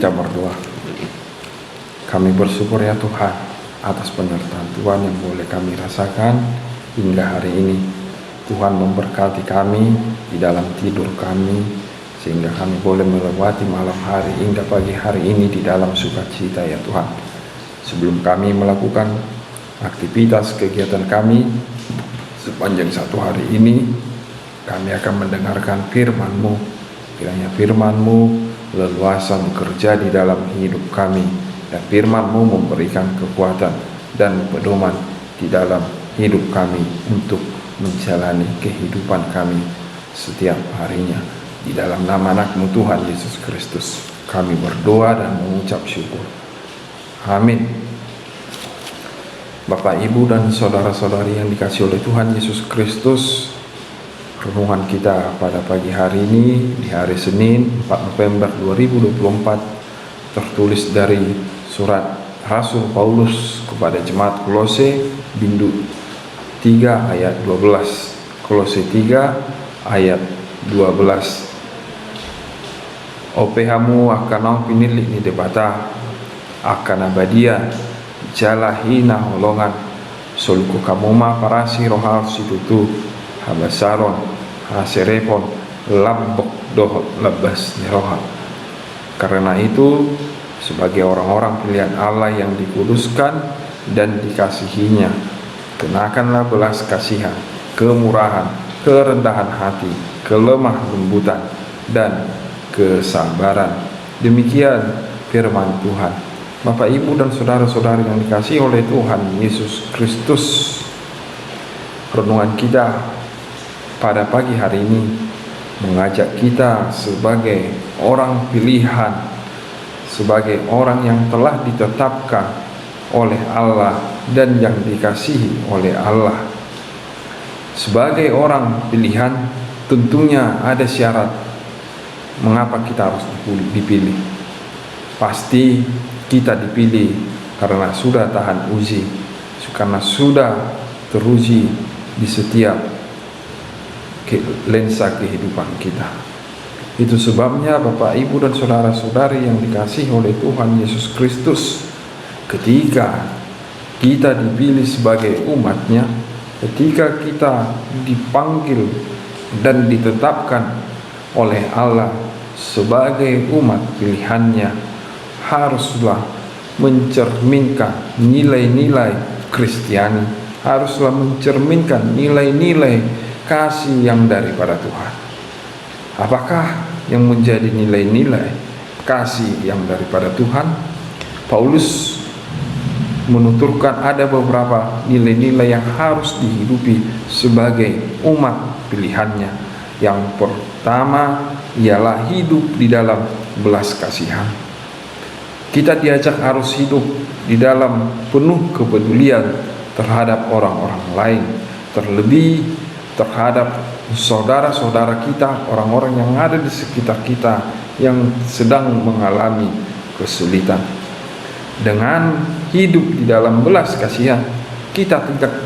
kita berdoa. Kami bersyukur ya Tuhan atas penyertaan Tuhan yang boleh kami rasakan hingga hari ini. Tuhan memberkati kami di dalam tidur kami, sehingga kami boleh melewati malam hari hingga pagi hari ini di dalam sukacita ya Tuhan. Sebelum kami melakukan aktivitas kegiatan kami sepanjang satu hari ini, kami akan mendengarkan firman-Mu. Kiranya firman-Mu leluasa bekerja di dalam hidup kami, dan firman-Mu memberikan kekuatan dan pedoman di dalam hidup kami untuk menjalani kehidupan kami setiap harinya. Di dalam nama anak-Mu Tuhan Yesus Kristus kami berdoa dan mengucap syukur. Amin. Bapak, Ibu, dan saudara-saudari yang dikasihi oleh Tuhan Yesus Kristus, renungan kita pada pagi hari ini di hari Senin 4 November 2024 tertulis dari surat Rasul Paulus kepada jemaat Kolose Bindu 3 ayat 12. Kolose 3 ayat 12. Opehamu akan pinilik ni debata akan abadia jala hina holongan soluku kamoma parasi rohal situtu habasaron haserepon lambok dohot lebas neroha. Karena itu, sebagai orang-orang pilihan Allah yang dikuduskan dan dikasihinya, kenakanlah belas kasihan, kemurahan, kerendahan hati, kelemah lembutan, dan kesabaran. Demikian firman Tuhan. Bapak, Ibu, dan saudara-saudari yang dikasihi oleh Tuhan Yesus Kristus, renungan kita pada pagi hari ini mengajak kita sebagai orang pilihan, sebagai orang yang telah ditetapkan oleh Allah dan yang dikasihi oleh Allah. Sebagai orang pilihan, tentunya ada syarat mengapa kita harus dipilih. Pasti kita dipilih karena sudah tahan uji, karena sudah teruji di setiap lensa kehidupan kita. Itu sebabnya Bapak, Ibu, dan saudara-saudari yang dikasihi oleh Tuhan Yesus Kristus, ketika kita dipilih sebagai umat-Nya, ketika kita dipanggil dan ditetapkan oleh Allah sebagai umat pilihan-Nya, haruslah mencerminkan nilai-nilai Kristiani, haruslah mencerminkan nilai-nilai kasih yang daripada Tuhan. Apakah yang menjadi nilai-nilai kasih yang daripada Tuhan? Paulus menuturkan ada beberapa nilai-nilai yang harus dihidupi sebagai umat pilihannya. Yang pertama ialah hidup di dalam belas kasihan. Kita diajak harus hidup di dalam penuh kepedulian terhadap orang-orang lain, terlebih terhadap saudara-saudara kita, orang-orang yang ada di sekitar kita yang sedang mengalami kesulitan. Dengan hidup di dalam belas kasihan, kita tidak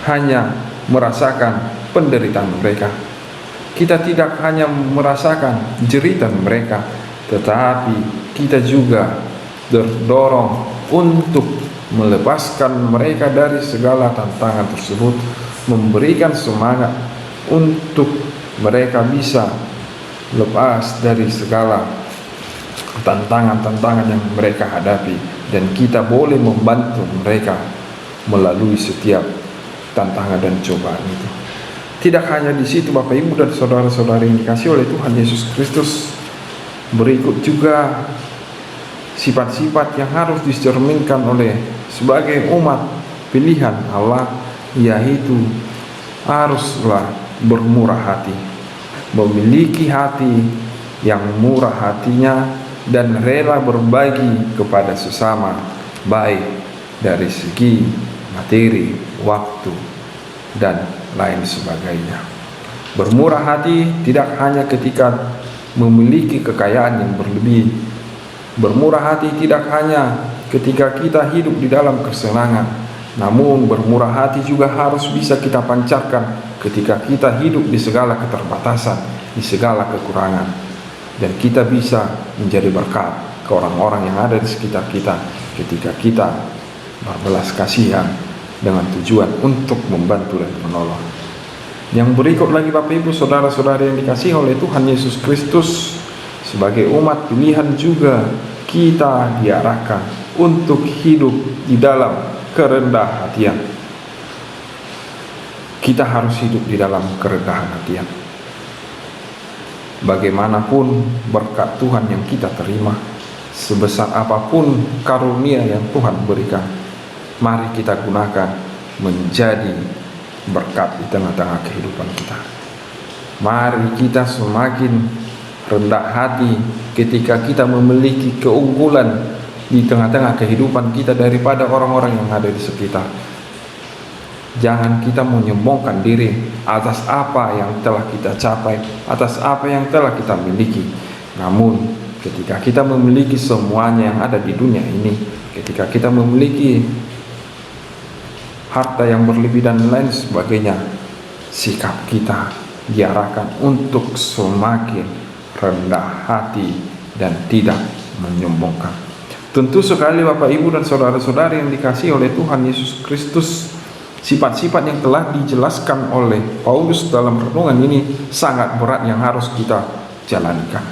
hanya merasakan penderitaan mereka, kita tidak hanya merasakan jeritan mereka, tetapi kita juga terdorong untuk melepaskan mereka dari segala tantangan tersebut, memberikan semangat untuk mereka bisa lepas dari segala tantangan-tantangan yang mereka hadapi, dan kita boleh membantu mereka melalui setiap tantangan dan cobaan itu. Tidak hanya di situ Bapak, Ibu, dan saudara-saudari yang dikasihi oleh Tuhan Yesus Kristus, berikut juga sifat-sifat yang harus dicerminkan oleh sebagai umat pilihan Allah, yaitu haruslah bermurah hati, memiliki hati yang murah hatinya dan rela berbagi kepada sesama, baik dari segi materi, waktu, dan lain sebagainya. Bermurah hati tidak hanya ketika memiliki kekayaan yang berlebih. Bermurah hati tidak hanya ketika kita hidup di dalam kesenangan, namun bermurah hati juga harus bisa kita pancarkan ketika kita hidup di segala keterbatasan, di segala kekurangan. dan kita bisa menjadi berkat ke orang-orang yang ada di sekitar kita ketika kita berbelas kasihan dengan tujuan untuk membantu dan menolong. Yang berikut lagi Bapak Ibu Saudara-saudari yang dikasihi oleh Tuhan Yesus Kristus, sebagai umat pilihan juga kita diarahkan untuk hidup di dalam kerendahan hatian. Kita harus hidup di dalam kerendahan hatian. Bagaimanapun berkat Tuhan yang kita terima, sebesar apapun karunia yang Tuhan berikan, mari kita gunakan menjadi berkat di tengah-tengah kehidupan kita. Mari kita semakin rendah hati ketika kita memiliki keunggulan di tengah-tengah kehidupan kita daripada orang-orang yang ada di sekitar. Jangan kita menyombongkan diri atas apa yang telah kita capai, atas apa yang telah kita miliki. Namun ketika kita memiliki semuanya yang ada di dunia ini, ketika kita memiliki harta yang berlebih dan lain sebagainya, sikap kita diarahkan untuk semakin rendah hati dan tidak menyombongkan. Tentu sekali Bapak Ibu dan saudara-saudari yang dikasihi oleh Tuhan Yesus Kristus, sifat-sifat yang telah dijelaskan oleh Paulus dalam renungan ini sangat berat yang harus kita jalankan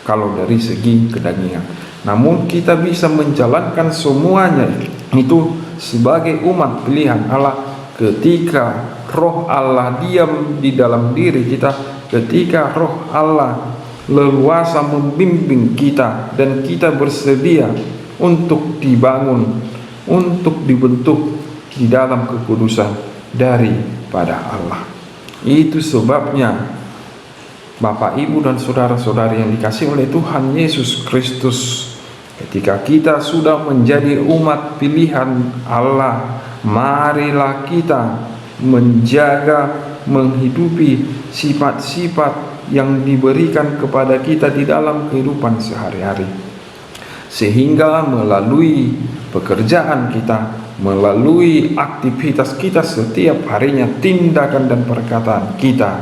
kalau dari segi kedagingan. Namun kita bisa menjalankan semuanya itu sebagai umat pilihan Allah ketika roh Allah diam di dalam diri kita, ketika roh Allah leluasa membimbing kita dan kita bersedia untuk dibangun, untuk dibentuk di dalam kekudusan daripada Allah. Itu sebabnya Bapak, Ibu, dan saudara-saudari yang dikasihi oleh Tuhan Yesus Kristus, ketika kita sudah menjadi umat pilihan Allah, marilah kita menjaga, menghidupi sifat-sifat yang diberikan kepada kita di dalam kehidupan sehari-hari, sehingga melalui pekerjaan kita, melalui aktivitas kita setiap harinya, tindakan dan perkataan kita,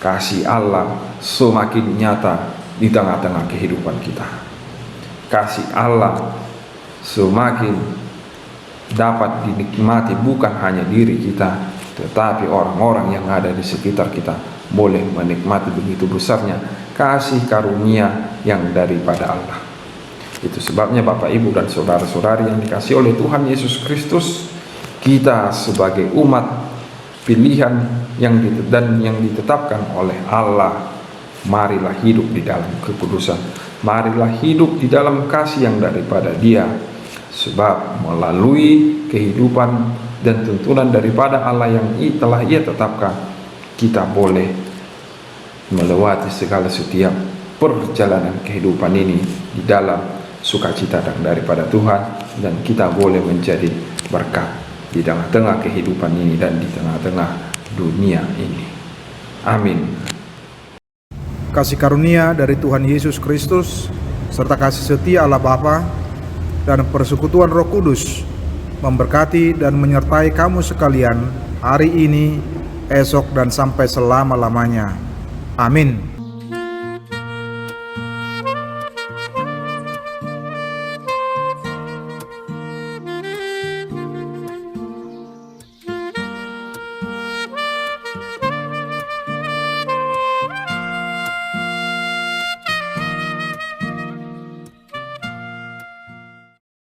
kasih Allah semakin nyata di tengah-tengah kehidupan kita. Kasih Allah semakin dapat dinikmati bukan hanya diri kita, tetapi orang-orang yang ada di sekitar kita boleh menikmati begitu besarnya kasih karunia yang daripada Allah. Itu sebabnya Bapak, Ibu, dan saudara-saudari yang dikasihi oleh Tuhan Yesus Kristus, kita sebagai umat pilihan yang ditetapkan oleh Allah, marilah hidup di dalam kekudusan, marilah hidup di dalam kasih yang daripada Dia, sebab melalui kehidupan dan tuntunan daripada Allah yang telah Ia tetapkan, kita boleh melewati segala setiap perjalanan kehidupan ini di dalam sukacita dan daripada Tuhan, dan kita boleh menjadi berkat di tengah-tengah kehidupan ini dan di tengah-tengah dunia ini. Amin. Kasih karunia dari Tuhan Yesus Kristus serta kasih setia Allah Bapa dan persekutuan Roh Kudus memberkati dan menyertai kamu sekalian hari ini, esok, dan sampai selama-lamanya. Amin.